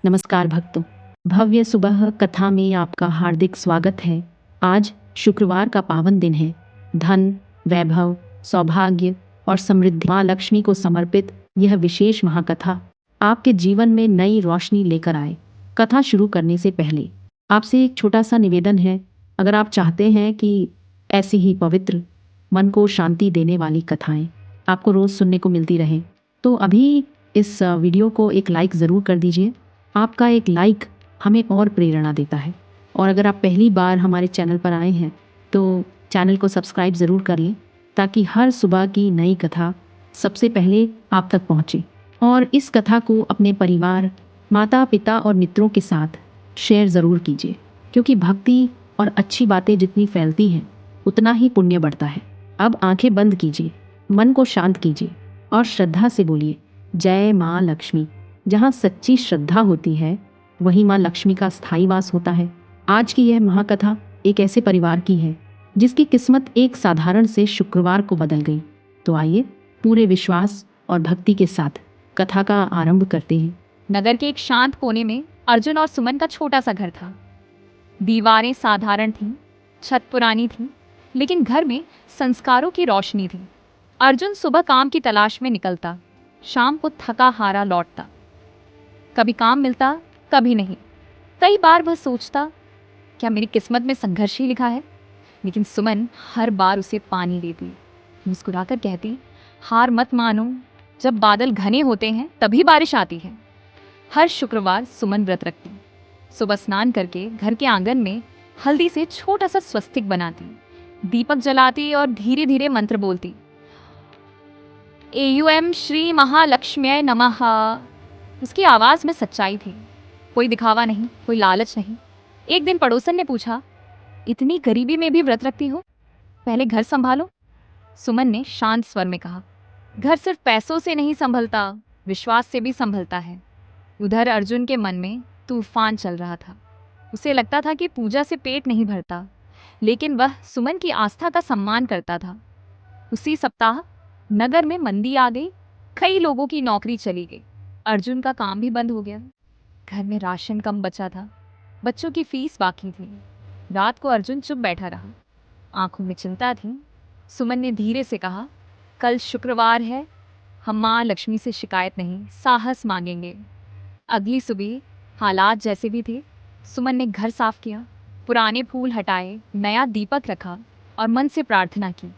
नमस्कार भक्तों, भव्य सुबह कथा में आपका हार्दिक स्वागत है। आज शुक्रवार का पावन दिन है। धन, वैभव, सौभाग्य और समृद्धि माँ लक्ष्मी को समर्पित यह विशेष महाकथा आपके जीवन में नई रोशनी लेकर आए। कथा शुरू करने से पहले आपसे एक छोटा सा निवेदन है। अगर आप चाहते हैं कि ऐसी ही पवित्र, मन को शांति देने वाली कथाएं आपको रोज सुनने को मिलती रहें, तो अभी इस वीडियो को एक लाइक ज़रूर कर दीजिए। आपका एक लाइक हमें और प्रेरणा देता है। और अगर आप पहली बार हमारे चैनल पर आए हैं तो चैनल को सब्सक्राइब ज़रूर कर लें, ताकि हर सुबह की नई कथा सबसे पहले आप तक पहुंचे। और इस कथा को अपने परिवार, माता पिता और मित्रों के साथ शेयर ज़रूर कीजिए, क्योंकि भक्ति और अच्छी बातें जितनी फैलती हैं उतना ही पुण्य बढ़ता है। अब आंखें बंद कीजिए, मन को शांत कीजिए और श्रद्धा से बोलिए, जय माँ लक्ष्मी। जहाँ सच्ची श्रद्धा होती है वहीं माँ लक्ष्मी का स्थायी वास होता है। आज की यह महाकथा एक ऐसे परिवार की है जिसकी किस्मत एक साधारण से शुक्रवार को बदल गई। तो आइए पूरे विश्वास और भक्ति के साथ कथा का आरंभ करते हैं। नगर के एक शांत कोने में अर्जुन और सुमन का छोटा सा घर था। दीवारें साधारण थीं, छत पुरानी थी, लेकिन घर में संस्कारों की रोशनी थी। अर्जुन सुबह काम की तलाश में निकलता, शाम को थका हारा लौटता। कभी काम मिलता, कभी नहीं। कई बार वह सोचता, क्या मेरी किस्मत में संघर्ष ही लिखा है? लेकिन सुमन हर बार उसे पानी देती, मुस्कुराकर कहती, हार मत मानो, जब बादल घने होते हैं तभी बारिश आती है। हर शुक्रवार सुमन व्रत रखती, सुबह स्नान करके घर के आंगन में हल्दी से छोटा सा स्वस्तिक बनाती, दीपक जलाती और धीरे धीरे मंत्र बोलती, एयूएम श्री महालक्ष्म्यै नमः। उसकी आवाज में सच्चाई थी, कोई दिखावा नहीं, कोई लालच नहीं। एक दिन पड़ोसन ने पूछा, इतनी गरीबी में भी व्रत रखती हो, पहले घर संभालो। सुमन ने शांत स्वर में कहा, घर सिर्फ पैसों से नहीं संभलता, विश्वास से भी संभलता है। उधर अर्जुन के मन में तूफान चल रहा था। उसे लगता था कि पूजा से पेट नहीं भरता, लेकिन वह सुमन की आस्था का सम्मान करता था। उसी सप्ताह नगर में मंदी आ गई, कई लोगों की नौकरी चली गई, अर्जुन का काम भी बंद हो गया। घर में राशन कम बचा था, बच्चों की फीस बाकी थी। रात को अर्जुन चुप बैठा रहा, आंखों में चिंता थी। सुमन ने धीरे से कहा, कल शुक्रवार है, हम माँ लक्ष्मी से शिकायत नहीं, साहस मांगेंगे। अगली सुबह हालात जैसे भी थे, सुमन ने घर साफ किया, पुराने फूल हटाए, नया दीपक रखा और मन से प्रार्थना की,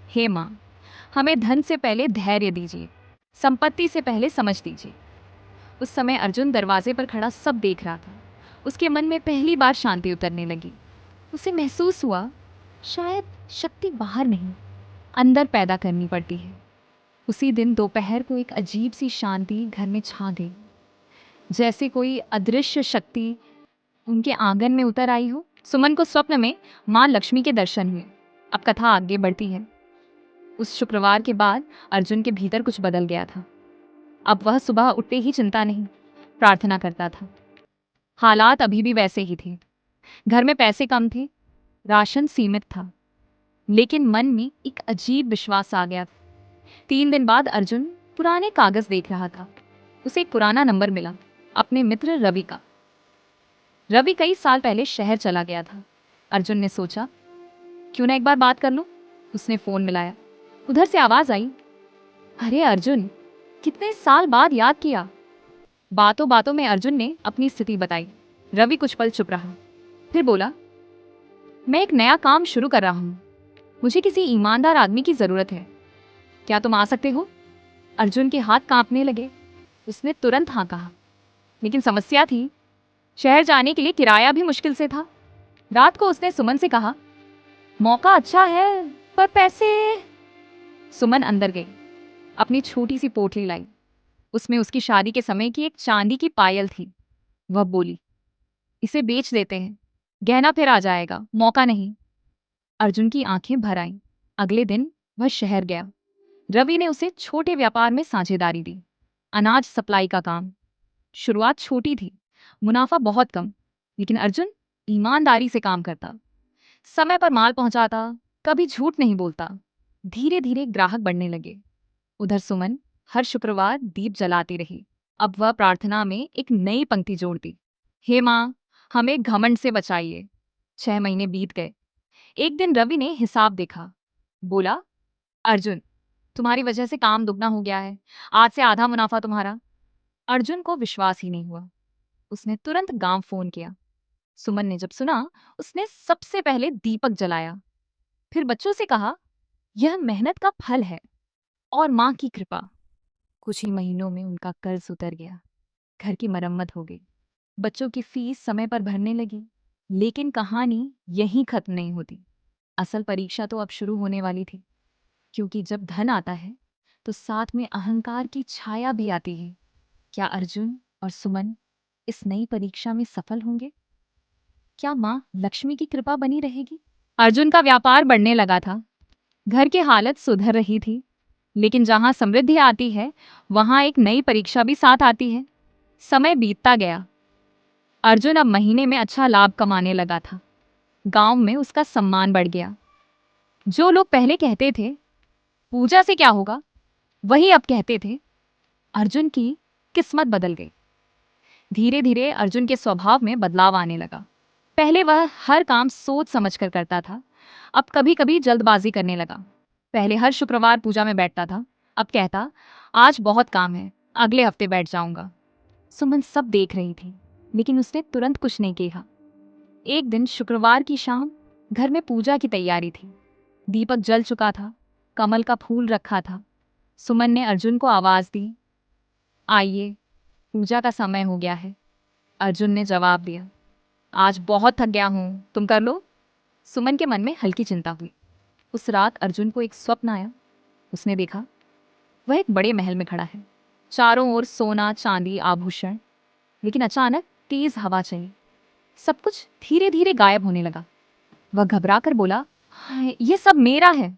हे माँ, हमें धन से पहले धैर्य दीजिए, संपत्ति से पहले समझ दीजिए। उस समय अर्जुन दरवाजे पर खड़ा सब देख रहा था। उसके मन में पहली बार शांति उतरने लगी। उसे महसूस हुआ, शायद शक्ति बाहर नहीं, अंदर पैदा करनी पड़ती है। उसी दिन दोपहर को एक अजीब सी शांति घर में छा गई, जैसे कोई अदृश्य शक्ति उनके आंगन में उतर आई हो। सुमन को स्वप्न में माँ लक्ष्मी के दर्शन हुए। अब कथा आगे बढ़ती है। उस शुक्रवार के बाद अर्जुन के भीतर कुछ बदल गया था। अब वह सुबह उठते ही चिंता नहीं, प्रार्थना करता था। हालात अभी भी वैसे ही थे, घर में पैसे कम थे, राशन सीमित था, लेकिन मन में एक अजीब विश्वास आ गया। 3 दिन बाद अर्जुन पुराने कागज देख रहा था। उसे एक पुराना नंबर मिला, अपने मित्र रवि का। रवि कई साल पहले शहर चला गया था। अर्जुन ने सोचा, क्यों ना एक बार बात कर लूं। उसने फोन मिलाया। उधर से आवाज आई, अरे अर्जुन, कितने साल बाद याद किया। बातों बातों में अर्जुन ने अपनी स्थिति बताई। रवि कुछ पल चुप रहा, फिर बोला, मैं एक नया काम शुरू कर रहा हूं, मुझे किसी ईमानदार आदमी की जरूरत है, क्या तुम आ सकते हो? अर्जुन के हाथ कांपने लगे। उसने तुरंत हाँ कहा, लेकिन समस्या थी, शहर जाने के लिए किराया भी मुश्किल से था। रात को उसने सुमन से कहा, मौका अच्छा है पर पैसे। सुमन अंदर गई, अपनी छोटी सी पोटली लाई। उसमें उसकी शादी के समय की एक चांदी की पायल थी। वह बोली, इसे बेच देते हैं, गहना फिर आ जाएगा, मौका नहीं। अर्जुन की आंखें भर आईं। अगले दिन वह शहर गया। रवि ने उसे छोटे व्यापार में साझेदारी दी, अनाज सप्लाई का काम। शुरुआत छोटी थी, मुनाफा बहुत कम, लेकिन अर्जुन ईमानदारी से काम करता, समय पर माल पहुंचाता, कभी झूठ नहीं बोलता। धीरे धीरे ग्राहक बढ़ने लगे। उधर सुमन हर शुक्रवार दीप जलाती रही, अब वह प्रार्थना में एक नई पंक्ति जोड़ दी, हे माँ, हमें घमंड से बचाइए। 6 महीने बीत गए। एक दिन रवि ने हिसाब देखा। बोला, अर्जुन, तुम्हारी वजह से काम दुगना हो गया है। आज से आधा मुनाफा तुम्हारा। अर्जुन को विश्वास ही नहीं हुआ। उसने तुरंत गांव फोन किया। सुमन ने जब सुना, उसने सबसे पहले दीपक जलाया। फिर बच्चों से कहा, यह मेहनत का फल है और माँ की कृपा। कुछ ही महीनों में उनका कर्ज उतर गया। घर की मरम्मत हो गई। बच्चों की फीस समय पर भरने लगी। लेकिन कहानी यहीं खत्म नहीं होती। असल परीक्षा तो अब शुरू होने वाली थी, क्योंकि जब धन आता है तो साथ में अहंकार की छाया भी आती है। क्या अर्जुन और सुमन इस नई परीक्षा में सफल होंगे? क्या माँ लक्ष्मी की कृपा बनी रहेगी? अर्जुन का व्यापार बढ़ने लगा था। घर की हालत सुधर रही थी। लेकिन जहां समृद्धि आती है, वहां एक नई परीक्षा भी साथ आती है। समय बीतता गया। अर्जुन अब महीने में अच्छा लाभ कमाने लगा था। गांव में उसका सम्मान बढ़ गया। जो लोग पहले कहते थे पूजा से क्या होगा, वही अब कहते थे अर्जुन की किस्मत बदल गई। धीरे धीरे अर्जुन के स्वभाव में बदलाव आने लगा। पहले वह हर काम सोच समझ कर करता था। अब कभी कभी जल्दबाजी करने लगा। पहले हर शुक्रवार पूजा में बैठता था। अब कहता, आज बहुत काम है, अगले हफ्ते बैठ जाऊंगा। सुमन सब देख रही थी, लेकिन उसने तुरंत कुछ नहीं कहा। एक दिन शुक्रवार की शाम घर में पूजा की तैयारी थी। दीपक जल चुका था। कमल का फूल रखा था। सुमन ने अर्जुन को आवाज दी, आइए, पूजा का समय हो गया है। अर्जुन ने जवाब दिया, आज बहुत थक गया हूं, तुम कर लो। सुमन के मन में हल्की चिंता हुई। उस रात अर्जुन को एक स्वप्न आया। उसने देखा वह एक बड़े महल में खड़ा है। चारों ओर सोना चांदी आभूषण। लेकिन अचानक तेज हवा चली। सब कुछ धीरे धीरे गायब होने लगा। वह घबरा कर बोला, "हाय, ये सब मेरा है।"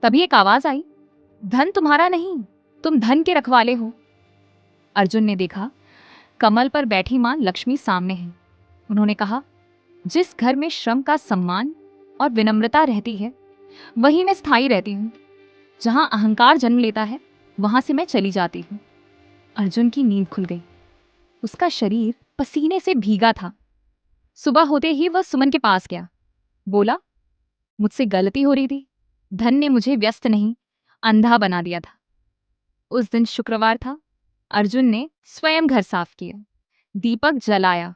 तभी एक आवाज आई, धन तुम्हारा नहीं, तुम धन के रखवाले हो। अर्जुन ने देखा कमल पर बैठी मां लक्ष्मी सामने है। उन्होंने कहा, जिस घर में श्रम का सम्मान और विनम्रता रहती है, वहीं मैं स्थायी रहती हूँ। जहां अहंकार जन्म लेता है, वहां से मैं चली जाती हूँ। अर्जुन की नींद खुल गई। उसका शरीर पसीने से भीगा था। सुबह होते ही वह सुमन के पास गया। बोला, मुझसे गलती हो रही थी। धन ने मुझे व्यस्त नहीं, अंधा बना दिया था। उस दिन शुक्रवार था। अर्जुन ने स्वयं घर साफ किया, दीपक जलाया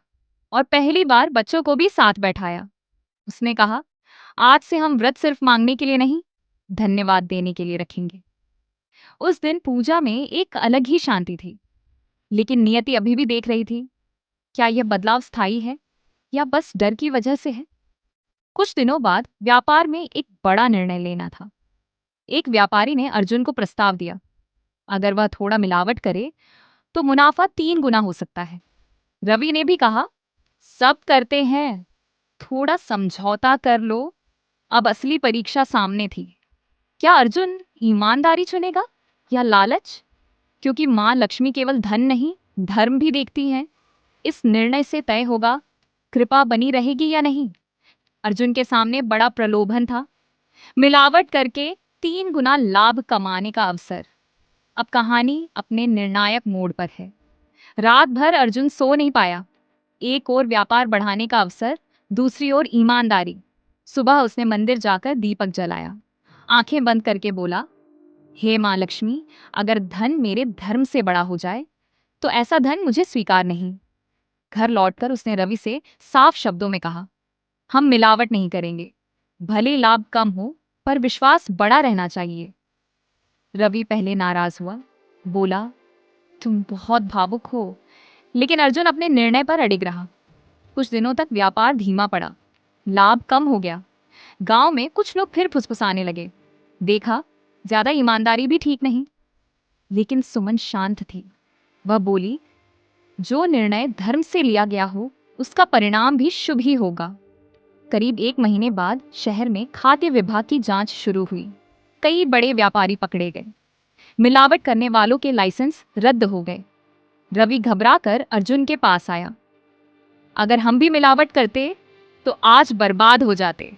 और पहली बार बच्चों को भी साथ बैठाया। उसने कहा, आज से हम व्रत सिर्फ मांगने के लिए नहीं, धन्यवाद देने के लिए रखेंगे। उस दिन पूजा में एक अलग ही शांति थी। लेकिन नियति अभी भी देख रही थी, क्या यह बदलाव स्थायी है या बस डर की वजह से है। कुछ दिनों बाद व्यापार में एक बड़ा निर्णय लेना था। एक व्यापारी ने अर्जुन को प्रस्ताव दिया, अगर वह थोड़ा मिलावट करे तो मुनाफा 3 गुना हो सकता है। रवि ने भी कहा, सब करते हैं, थोड़ा समझौता कर लो। अब असली परीक्षा सामने थी। क्या अर्जुन ईमानदारी चुनेगा या लालच? क्योंकि मां लक्ष्मी केवल धन नहीं, धर्म भी देखती हैं। इस निर्णय से तय होगा कृपा बनी रहेगी या नहीं। अर्जुन के सामने बड़ा प्रलोभन था, मिलावट करके 3 गुना लाभ कमाने का अवसर। अब कहानी अपने निर्णायक मोड़ पर है। रात भर अर्जुन सो नहीं पाया। एक ओर व्यापार बढ़ाने का अवसर, दूसरी ओर ईमानदारी। सुबह उसने मंदिर जाकर दीपक जलाया। आंखें बंद करके बोला, हे मां लक्ष्मी, अगर धन मेरे धर्म से बड़ा हो जाए तो ऐसा धन मुझे स्वीकार नहीं। घर लौटकर उसने रवि से साफ शब्दों में कहा, हम मिलावट नहीं करेंगे। भले लाभ कम हो, पर विश्वास बड़ा रहना चाहिए। रवि पहले नाराज हुआ। बोला, तुम बहुत भावुक हो। लेकिन अर्जुन अपने निर्णय पर अडिग रहा। कुछ दिनों तक व्यापार धीमा पड़ा। लाभ कम हो गया। गांव में कुछ लोग फिर फुसफुसाने लगे। देखा, ज्यादा ईमानदारी भी ठीक नहीं। लेकिन सुमन शांत थी। वह बोली, जो निर्णय धर्म से लिया गया हो, उसका परिणाम भी शुभ ही होगा। करीब 1 महीने बाद शहर में खाद्य विभाग की जांच शुरू हुई। कई बड़े व्यापारी पकड़े गए। मिलावट करने वालों के लाइसेंस रद्द हो गए। रवि घबराकर अर्जुन के पास आया। अगर हम भी मिलावट करते तो आज बर्बाद हो जाते।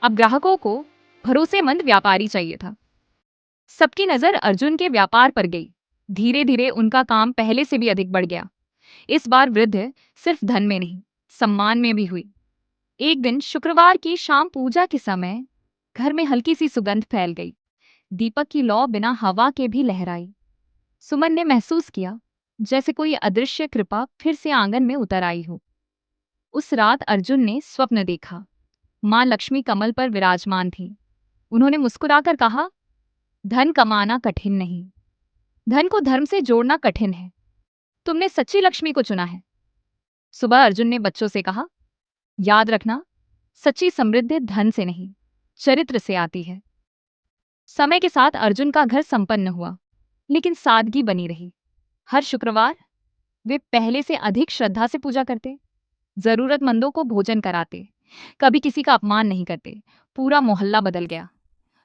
अब ग्राहकों को भरोसेमंद व्यापारी चाहिए था। सबकी नजर अर्जुन के व्यापार पर गई। धीरे धीरे उनका काम पहले से भी अधिक बढ़ गया। इस बार वृद्धि सिर्फ धन में नहीं, सम्मान में भी हुई। एक दिन शुक्रवार की शाम पूजा के समय घर में हल्की सी सुगंध फैल गई। दीपक की लौ बिना हवा के भी लहराई। सुमन ने महसूस किया जैसे कोई अदृश्य कृपा फिर से आंगन में उतर आई हो। उस रात अर्जुन ने स्वप्न देखा। मां लक्ष्मी कमल पर विराजमान थी। उन्होंने मुस्कुराकर कहा, धन कमाना कठिन नहीं, धन को धर्म से जोड़ना कठिन है। तुमने सच्ची लक्ष्मी को चुना है। सुबह अर्जुन ने बच्चों से कहा, याद रखना, सच्ची समृद्धि धन से नहीं, चरित्र से आती है। समय के साथ अर्जुन का घर संपन्न हुआ, लेकिन सादगी बनी रही। हर शुक्रवार वे पहले से अधिक श्रद्धा से पूजा करते, जरूरतमंदों को भोजन कराते, कभी किसी का अपमान नहीं करते। पूरा मोहल्ला बदल गया।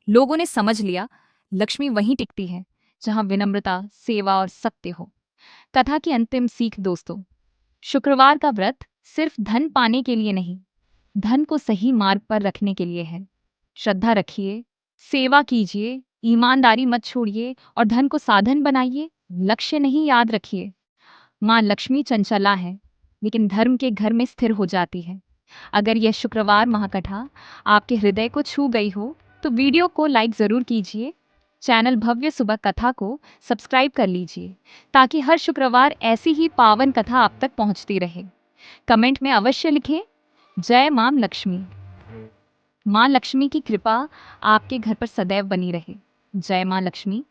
लोगों ने समझ लिया, लक्ष्मी वहीं टिकती है जहां विनम्रता, सेवा और सत्य हो। कथा की अंतिम सीख दोस्तों, शुक्रवार का व्रत सिर्फ धन पाने के लिए नहीं, धन को सही मार्ग पर रखने के लिए है। श्रद्धा रखिए, सेवा कीजिए, ईमानदारी मत छोड़िए और धन को साधन बनाइए, लक्ष्य नहीं। याद रखिए, मां लक्ष्मी चंचला है, लेकिन धर्म के घर में स्थिर हो जाती है। अगर यह शुक्रवार महाकथा आपके हृदय को छू गई हो तो वीडियो को लाइक जरूर कीजिए। चैनल भव्य सुबह कथा को सब्सक्राइब कर लीजिए ताकि हर शुक्रवार ऐसी ही पावन कथा आप तक पहुंचती रहे। कमेंट में अवश्य लिखें, जय मां लक्ष्मी। मां लक्ष्मी की कृपा आपके घर पर सदैव बनी रहे। जय मां लक्ष्मी।